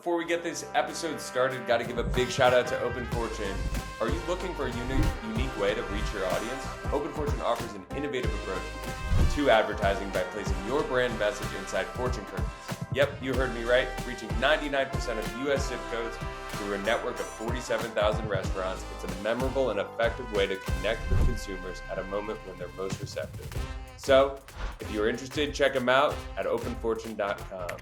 before we get this episode started, got to give a big shout out to OpenFortune. Are you looking for a unique way to reach your audience? OpenFortune offers an innovative approach to advertising by placing your brand message inside fortune cookies. Yep, you heard me right, reaching 99% of US zip codes through a network of 47,000 restaurants. It's a memorable and effective way to connect with consumers at a moment when they're most receptive. So, if you're interested, check them out at openfortune.com.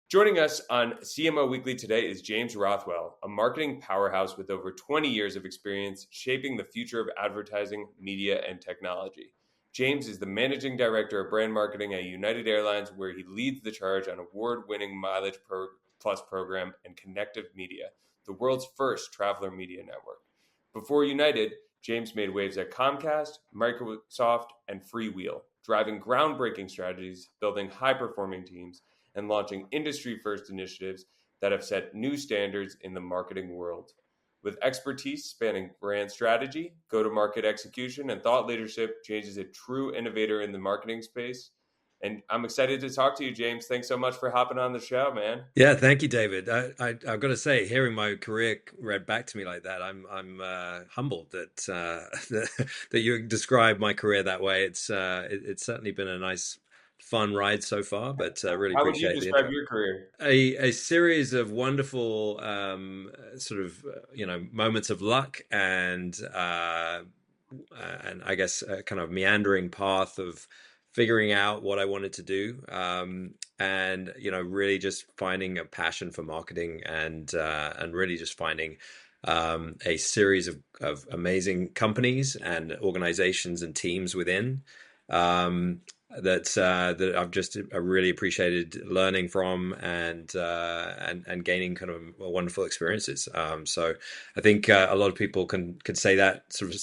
Joining us on CMO Weekly today is James Rothwell, a marketing powerhouse with over 20 years of experience shaping the future of advertising, media, and technology. James is the managing director of brand marketing at United Airlines, where he leads the charge on award-winning MileagePlus program and Kinective Media, the world's first traveler media network. Before United, James made waves at Comcast, Microsoft, and Freewheel, driving groundbreaking strategies, building high-performing teams, and launching industry-first initiatives that have set new standards in the marketing world. With expertise spanning brand strategy, go-to-market execution, and thought leadership, James is a true innovator in the marketing space. And I'm excited to talk to you, James. Thanks so much for hopping on the show, man. Yeah, thank you, David. I've got to say, hearing my career read back to me like that, I'm humbled that that you described my career that way. It's certainly been a nice, fun ride so far, but really How would you appreciate the describe intro. your career? A series of wonderful moments of luck and I guess a kind of meandering path of figuring out what I wanted to do, and really just finding a passion for marketing and really just finding a series of amazing companies and organizations and teams within that I've just really appreciated learning from and gaining kind of wonderful experiences. So I think a lot of people could say that sort of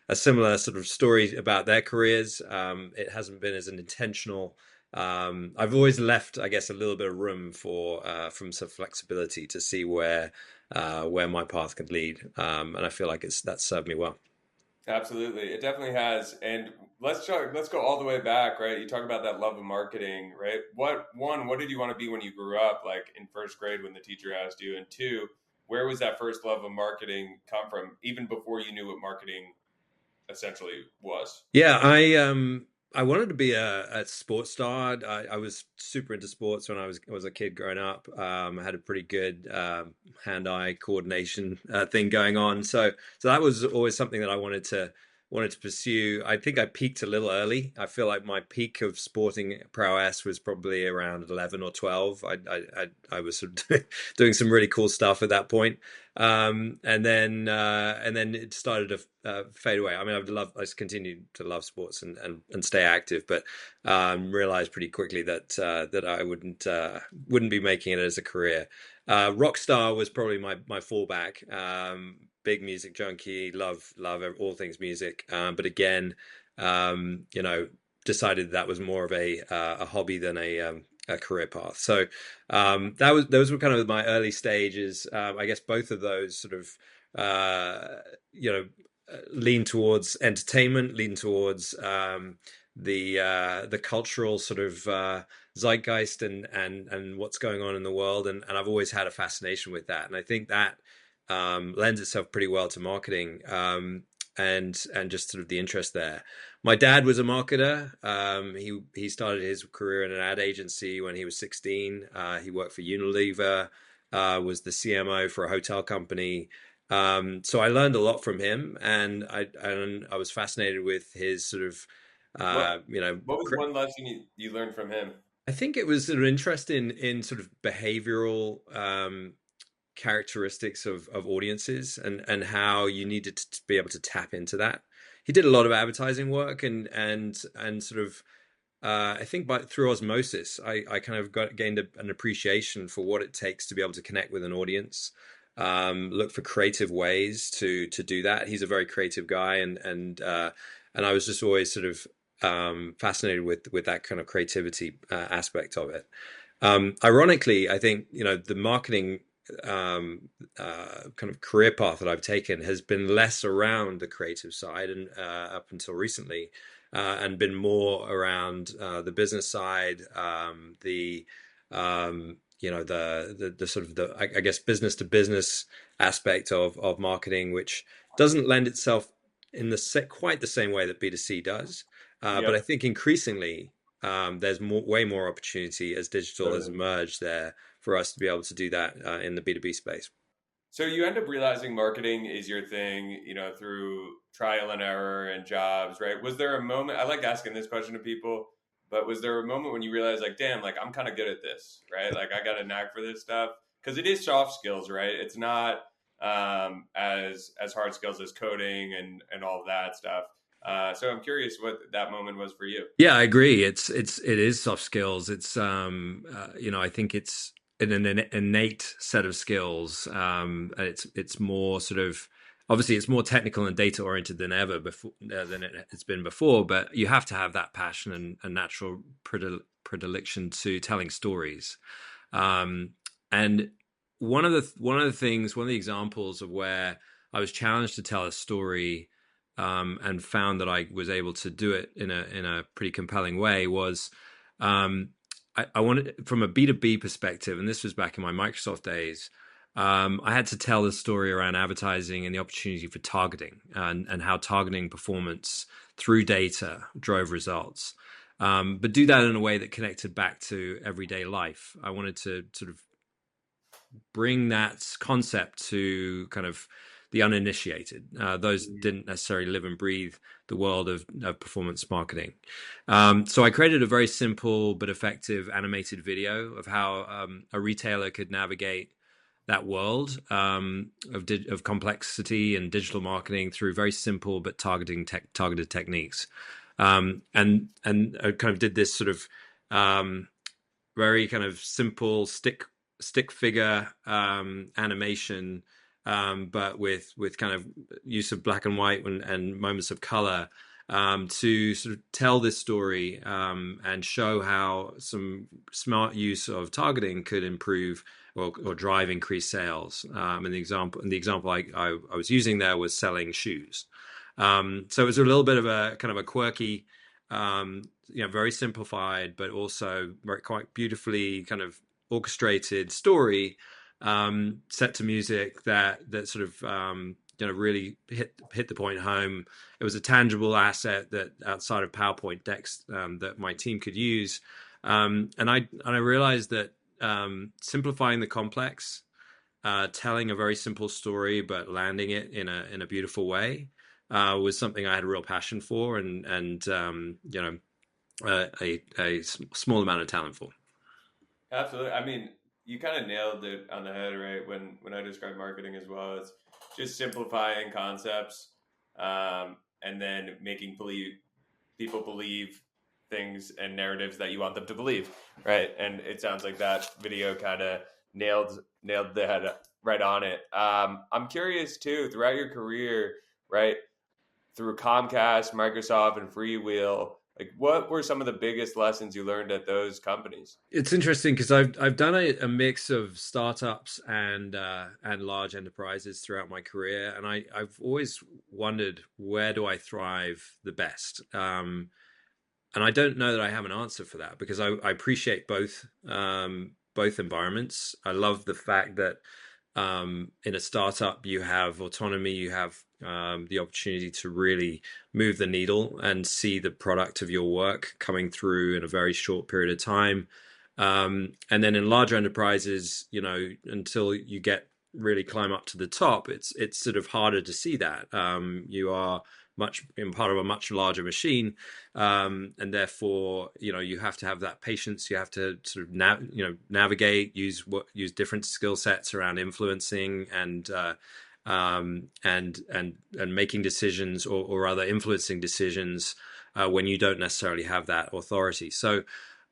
a similar sort of story about their careers. It hasn't been as an intentional. I've always left, I guess, a little bit of room from some flexibility to see where my path could lead, and I feel like that's served me well. Absolutely. It definitely has. And let's go all the way back, right? You talk about that love of marketing, right? What did you want to be when you grew up, like in first grade when the teacher asked you? And two, where was that first love of marketing come from, even before you knew what marketing essentially was? Yeah, I wanted to be a sports star. I was super into sports when I was a kid growing up. I had a pretty good hand-eye coordination thing going on. So that was always something that I wanted to pursue. I think I peaked a little early. I feel like my peak of sporting prowess was probably around 11 or 12. I was sort of doing some really cool stuff at that point. And then it started to fade away. I mean, I just continued to love sports and stay active, but realized pretty quickly that I wouldn't be making it as a career. Rockstar was probably my fallback. Big music junkie, love all things music. But again, decided that was more of a hobby than a career path. So those were kind of my early stages. I guess both of those sort of lean towards entertainment, lean towards the cultural sort of zeitgeist and what's going on in the world, and I've always had a fascination with that, and I think that lends itself pretty well to marketing, and just sort of the interest there. My dad was a marketer. He started his career in an ad agency when he was 16. He worked for Unilever, was the CMO for a hotel company. So I learned a lot from him, and I was fascinated with his sort of What was one lesson you learned from him? I think it was an interest in sort of behavioral characteristics of audiences and how you needed to be able to tap into that. He did a lot of advertising work and sort of I think through osmosis, I kind of gained an appreciation for what it takes to be able to connect with an audience. Look for creative ways to do that. He's a very creative guy, and I was just always sort of fascinated with that kind of creativity aspect of it. Ironically, I think the marketing kind of career path that I've taken has been less around the creative side, and up until recently, and been more around the business side, the sort of I guess business to business aspect of marketing, which doesn't lend itself in quite the same way that B2C does. But I Yep. think increasingly there's way more opportunity as digital has Totally. emerged there for us to be able to do that in the B2B space. So you end up realizing marketing is your thing, through trial and error and jobs, right? Was there a moment, I like asking this question to people, but was there a moment when you realized like, damn, like I'm kind of good at this, right? Like I got a knack for this stuff because it is soft skills, right? It's not as hard skills as coding and all of that stuff. So I'm curious what that moment was for you. Yeah, I agree. It is soft skills. It's I think it's an innate set of skills. And it's more sort of obviously it's more technical and data oriented than ever before than it's been before. But you have to have that passion and natural predilection to telling stories. And one of the things, one of the examples of where I was challenged to tell a story and found that I was able to do it in a pretty compelling way was I wanted from a B2B perspective, and this was back in my Microsoft days. I had to tell the story around advertising and the opportunity for targeting and how targeting performance through data drove results. But do that in a way that connected back to everyday life. I wanted to sort of bring that concept to kind of the uninitiated, those didn't necessarily live and breathe the world of performance marketing. So I created a very simple but effective animated video of how a retailer could navigate that world of complexity and digital marketing through very simple but targeted techniques. And I kind of did this sort of very kind of simple stick figure animation, but with kind of use of black and white and moments of color to sort of tell this story and show how some smart use of targeting could improve or drive increased sales. And the example I was using there was selling shoes. So it was a little bit of a kind of a quirky, very simplified, but also quite beautifully kind of orchestrated story set to music that sort of really hit the point home. It was a tangible asset that outside of PowerPoint decks that my team could use, and I realized that simplifying the complex, telling a very simple story but landing it in a beautiful way was something I had a real passion for and a small amount of talent for. Absolutely. I mean, you kind of nailed it on the head, right? When I describe marketing as well, it's just simplifying concepts, and then making people believe things and narratives that you want them to believe, right? And it sounds like that video kind of nailed the head right on it. I'm curious too, throughout your career, right? Through Comcast, Microsoft, and Freewheel, like what were some of the biggest lessons you learned at those companies? It's interesting because I've done a mix of startups and large enterprises throughout my career, and I've always wondered where do I thrive the best. And I don't know that I have an answer for that because I appreciate both environments. I love the fact that in a startup you have autonomy, you have the opportunity to really move the needle and see the product of your work coming through in a very short period of time. And then in larger enterprises, until you really climb up to the top, it's sort of harder to see that. You are much in part of a much larger machine, and therefore you have to have that patience. You have to sort of navigate, use different skill sets around influencing and making decisions or rather influencing decisions when you don't necessarily have that authority. So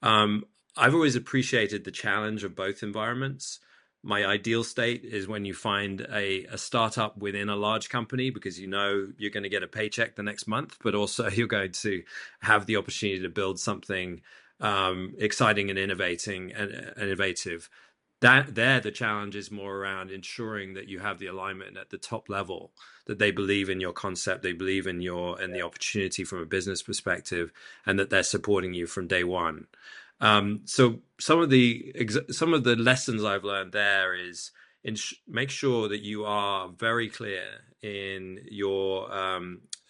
I've always appreciated the challenge of both environments. My ideal state is when you find a startup within a large company because you're going to get a paycheck the next month, but also you're going to have the opportunity to build something exciting and innovative. that there the challenge is more around ensuring that you have the alignment at the top level, that they believe in your concept, they believe in the opportunity from a business perspective, and that they're supporting you from day one. So some of the lessons I've learned there is make sure that you are very clear in your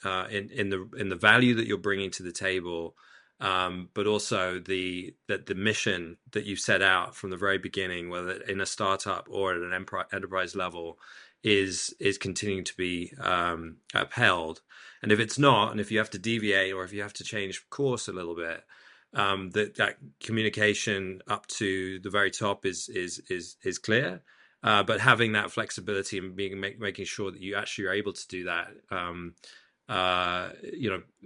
in the value that you're bringing to the table, but also the mission that you've set out from the very beginning, whether in a startup or at an enterprise level, is continuing to be upheld. And if it's not, and if you have to deviate or if you have to change course a little bit, that communication up to the very top is clear. But having that flexibility and making sure that you actually are able to do that,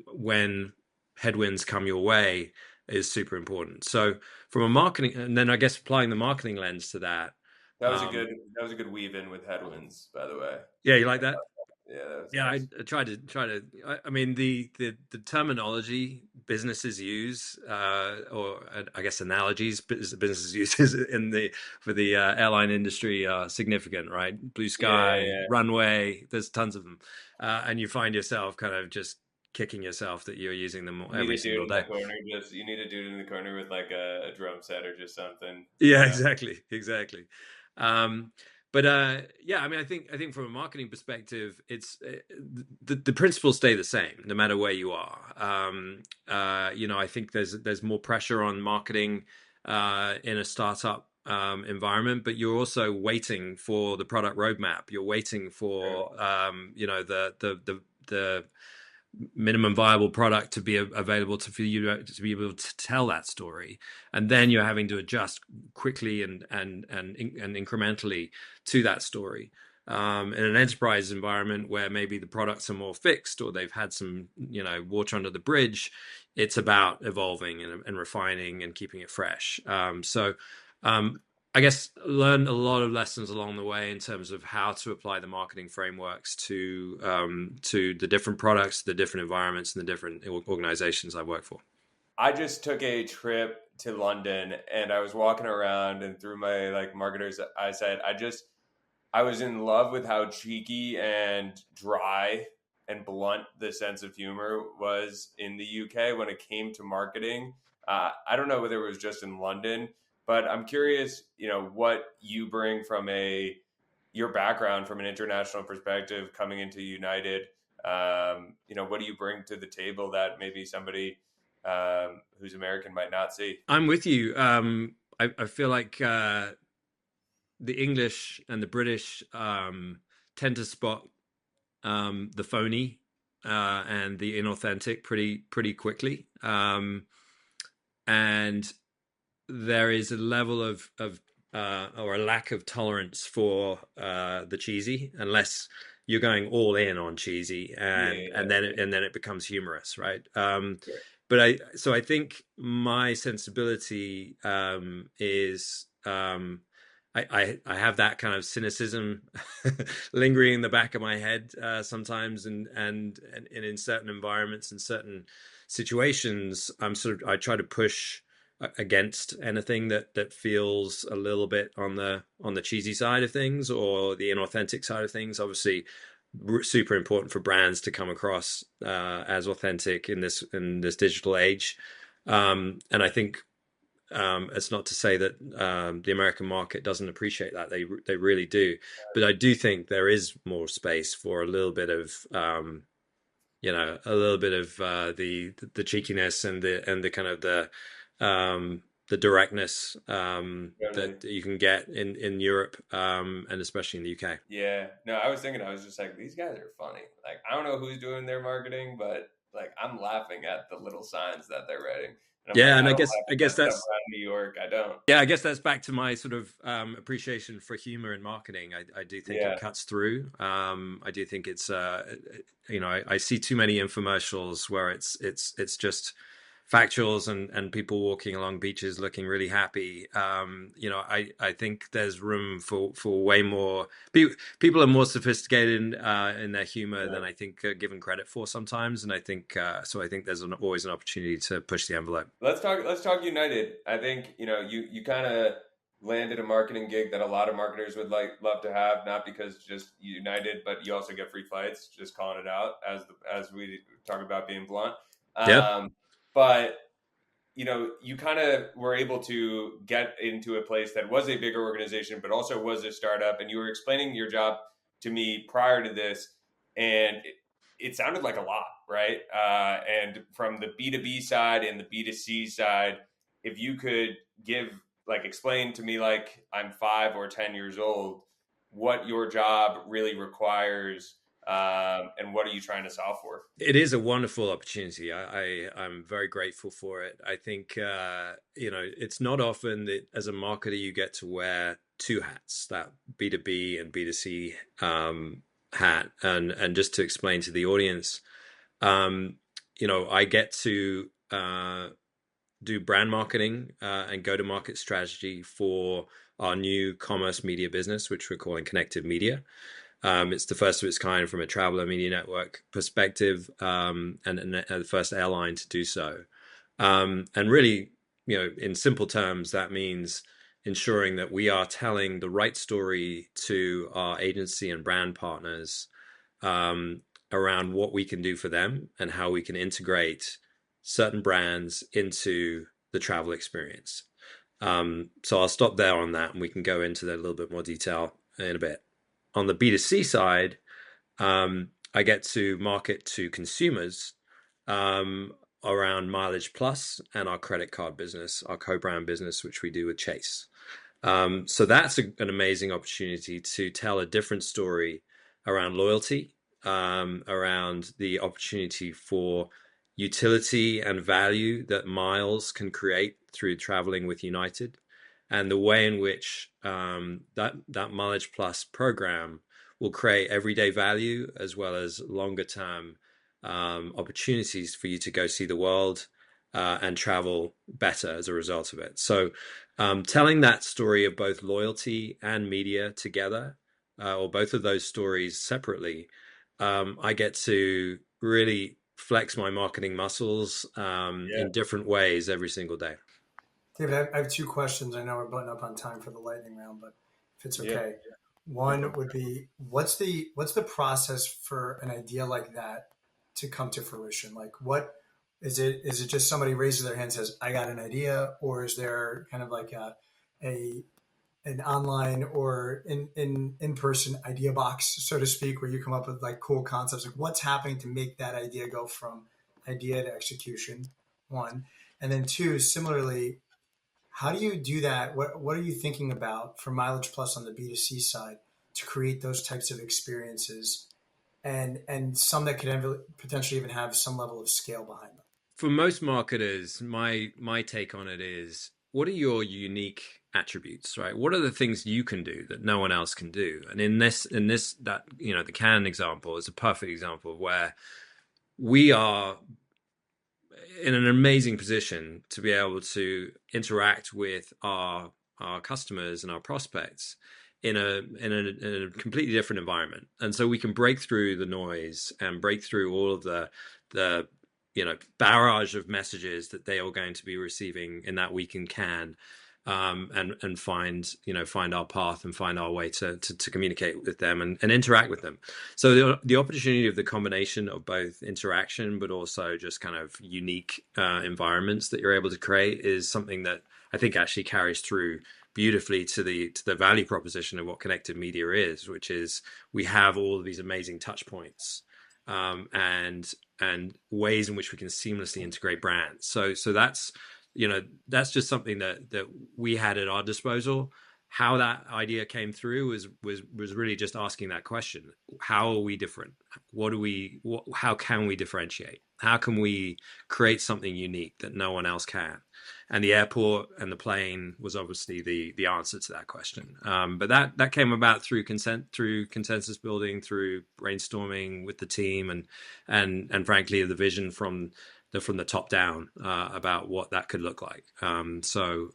when headwinds come your way, is super important. So from a marketing, and then I guess applying the marketing lens to that. That was a good weave in with headwinds, by the way. Yeah, you like that? Yeah, that was Yeah, I nice. try to. I mean, the terminology businesses use, or I guess analogies businesses use in the for the airline industry are significant, right? Blue Yeah, sky, yeah. runway. There's tons of them, and you find yourself kind of just kicking yourself that you're using them You need every a dude single in the day. corner. Just you need a dude in the corner with like a drum set or just something. You Yeah, know. exactly. Um, but yeah, I mean, I think from a marketing perspective, it's the principles stay the same no matter where you are. I think there's more pressure on marketing in a startup environment, but you're also waiting for the product roadmap. You're waiting Sure. for the minimum viable product to be available for you to be able to tell that story, and then you're having to adjust quickly and incrementally to that story. In an enterprise environment where maybe the products are more fixed or they've had some water under the bridge, it's about evolving and refining and keeping it fresh. Um, I guess learned a lot of lessons along the way in terms of how to apply the marketing frameworks to the different products, the different environments, and the different organizations I work for. I just took a trip to London and I was walking around and through my like marketer's eyesight, I was in love with how cheeky and dry and blunt the sense of humor was in the UK when it came to marketing. I don't know whether it was just in London, but I'm curious, what you bring from your background from an international perspective coming into United. What do you bring to the table that maybe somebody who's American might not see? I'm with you. I feel like the English and the British tend to spot the phony and the inauthentic pretty quickly, and there is a level of or a lack of tolerance for the cheesy, unless you're going all in on cheesy, Yeah, and then it becomes humorous, right? yeah, But I think my sensibility is I have that kind of cynicism lingering in the back of my head sometimes, and in certain environments and certain situations, I try to push against anything that feels a little bit on the cheesy side of things or the inauthentic side of things. Obviously, super important for brands to come across as authentic in this digital age. And I think it's not to say that the American market doesn't appreciate that. They really do. But I do think there is more space for a little bit of the cheekiness and the kind of the directness totally. that you can get in Europe, and especially in the UK. Yeah. No, I was thinking, I was just like, these guys are funny. Like, I don't know who's doing their marketing, but like, I'm laughing at the little signs that they're writing. And I'm like, Yeah, I and don't laugh I at guess that stuff that's around New York. I don't. yeah, I guess that's back to my sort of appreciation for humor in marketing. I do think it Yeah. cuts through. I do think it's I see too many infomercials where it's just factuals and people walking along beaches looking really happy. I think there's room for way more. People are more sophisticated in their humor than Yeah. I think given credit for sometimes, and I think so. I think there's always an opportunity to push the envelope. Let's talk United. I think, you kind of landed a marketing gig that a lot of marketers would love to have, not because just United, but you also get free flights. Just calling it out as we talk about being blunt. Yep. But you kind of were able to get into a place that was a bigger organization, but also was a startup. And you were explaining your job to me prior to this, and it sounded like a lot, right? And from the B2B side and the B2C side, if you could explain to me, like I'm 5 or 10 years old, what your job really requires, and what are you trying to solve for? It is a wonderful opportunity. I'm very grateful for it. I think it's not often that as a marketer you get to wear two hats, that B2B and B2C hat. And just to explain to the audience, I get to do brand marketing and go-to-market strategy for our new commerce media business, which we're calling Kinective Media. It's the first of its kind from a traveler media network perspective, and the first airline to do so. And really, in simple terms, that means ensuring that we are telling the right story to our agency and brand partners around what we can do for them and how we can integrate certain brands into the travel experience. So I'll stop there on that, and we can go into that a little bit more detail in a bit. On the B2C side, I get to market to consumers around MileagePlus and our credit card business, our co-brand business, which we do with Chase. So that's an amazing opportunity to tell a different story around loyalty, around the opportunity for utility and value that miles can create through traveling with United, and the way in which that MileagePlus program will create everyday value as well as longer term opportunities for you to go see the world and travel better as a result of it. So telling that story of both loyalty and media together, or both of those stories separately, I get to really flex my marketing muscles in different ways every single day. David, I have two questions. I know we're butting up on time for the lightning round, but if it's okay. Yeah. One would be, what's the process for an idea like that to come to fruition? Like, what is it? Is it just somebody raises their hand and says, "I got an idea," or is there kind of like an online or in person idea box, so to speak, where you come up with like cool concepts? Like, what's happening to make that idea go from idea to execution? One, and then two, similarly, how do you do that? What are you thinking about for MileagePlus on the B2C side to create those types of experiences, and some that could potentially even have some level of scale behind them? For most marketers, my take on it is, what are your unique attributes, right? What are the things you can do that no one else can do? And the Canon example is a perfect example of where we are in an amazing position to be able to interact with our customers and our prospects in a completely different environment. And so we can break through the noise and break through all of the barrage of messages that they are going to be receiving in that week and can, and find our path and find our way to communicate with them and interact with them. So the opportunity of the combination of both interaction but also just kind of unique environments that you're able to create is something that I think actually carries through beautifully to the value proposition of what Kinective Media is, which is we have all of these amazing touch points and ways in which we can seamlessly integrate brands. So that's just something that we had at our disposal. How that idea came through was really just asking that question: how are we different? How can we differentiate? How can we create something unique that no one else can? And the airport and the plane was obviously the answer to that question. But that came about through consensus building, through brainstorming with the team, and frankly the vision from the top down about what that could look like. So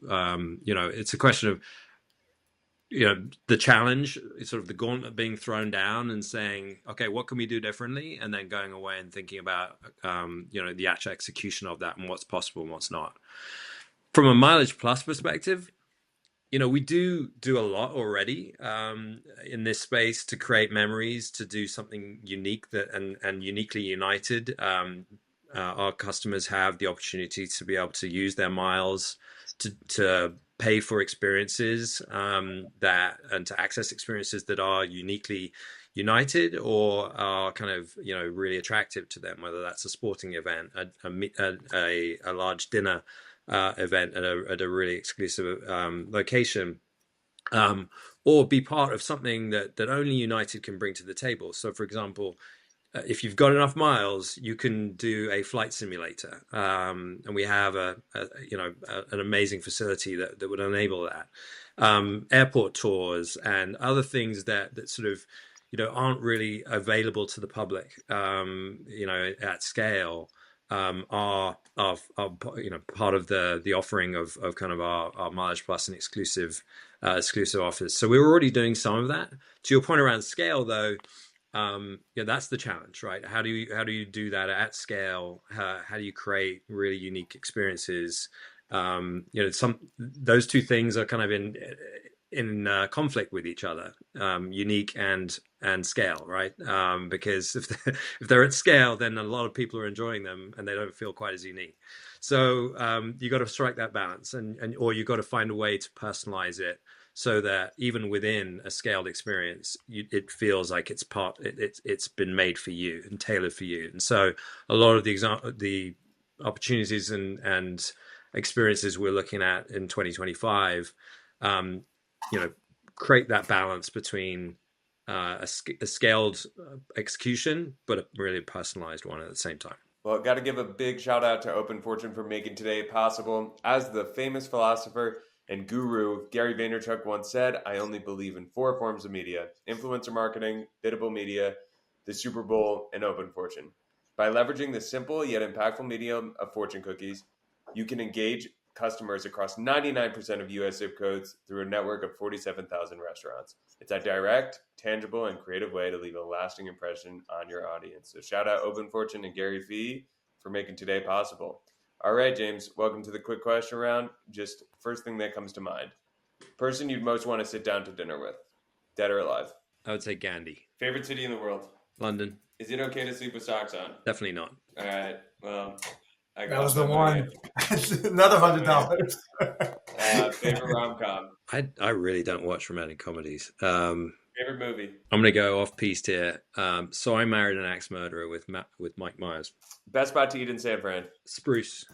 it's a question of the challenge, sort of the gauntlet being thrown down and saying, okay, what can we do differently? And then going away and thinking about, the actual execution of that and what's possible and what's not. From a MileagePlus perspective, We do a lot already in this space to create memories, to do something unique and uniquely United. Our customers have the opportunity to be able to use their miles to pay for experiences and to access experiences that are uniquely United or are kind of really attractive to them, whether that's a sporting event, a large dinner event at a really exclusive location, or be part of something that only United can bring to the table. So, for example, if you've got enough miles, you can do a flight simulator, and we have an amazing facility that would enable that. Airport tours and other things that sort of aren't really available to the public, at scale. Are part of the offering of kind of our MileagePlus and exclusive offers. So we're already doing some of that. To your point around scale, though, that's the challenge, right? How do you do that at scale? How do you create really unique experiences? Those two things are kind of in conflict with each other, unique and scale, right? Because if they're at scale, then a lot of people are enjoying them and they don't feel quite as unique. So you got to strike that balance, or you got to find a way to personalize it so that even within a scaled experience, it feels like it's been made for you and tailored for you. And so a lot of the opportunities and experiences we're looking at in 2025, create that balance between a scaled execution, but a really personalized one at the same time. Well, got to give a big shout out to OpenFortune for making today possible. As the famous philosopher and guru Gary Vaynerchuk once said, I only believe in 4 forms of media: influencer marketing, biddable media, the Super Bowl, and OpenFortune. By leveraging the simple yet impactful medium of fortune cookies, you can engage customers across 99% of US zip codes through a network of 47,000 restaurants. It's a direct, tangible, and creative way to leave a lasting impression on your audience. So shout out OpenFortune and Gary Vee for making today possible. All right, James, welcome to the quick question round. Just first thing that comes to mind. Person you'd most want to sit down to dinner with, dead or alive? I would say Gandhi. Favorite city in the world? London. Is it okay to sleep with socks on? Definitely not. All right, well, that was the one. Another $100. Favorite rom-com? I really don't watch romantic comedies. Favorite movie? I'm going to go off-piste here. So I Married an Axe Murderer with Mike Myers. Best spot to eat in San Fran? Spruce.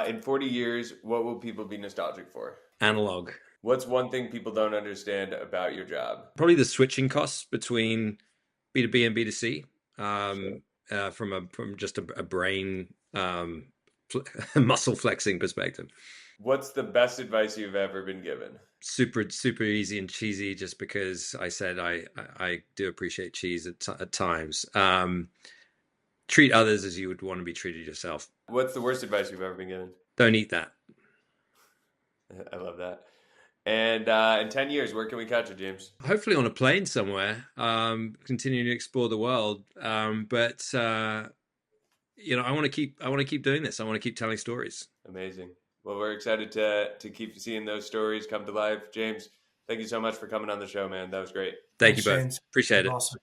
In 40 years, what will people be nostalgic for? Analog. What's one thing people don't understand about your job? Probably the switching costs between B2B and B2C, from just a brain muscle flexing perspective. What's the best advice you've ever been given? Super easy and cheesy, just because I said I do appreciate cheese at times. Treat others as you would want to be treated yourself. What's the worst advice you've ever been given? Don't eat that. I love that. And in 10 years, where can we catch you, James? Hopefully on a plane somewhere, continuing to explore the world. But I want to keep doing this. I want to keep telling stories. Amazing. Well, we're excited to keep seeing those stories come to life. James, thank you so much for coming on the show, man. That was great. Thank you both. James. Appreciate it. Awesome.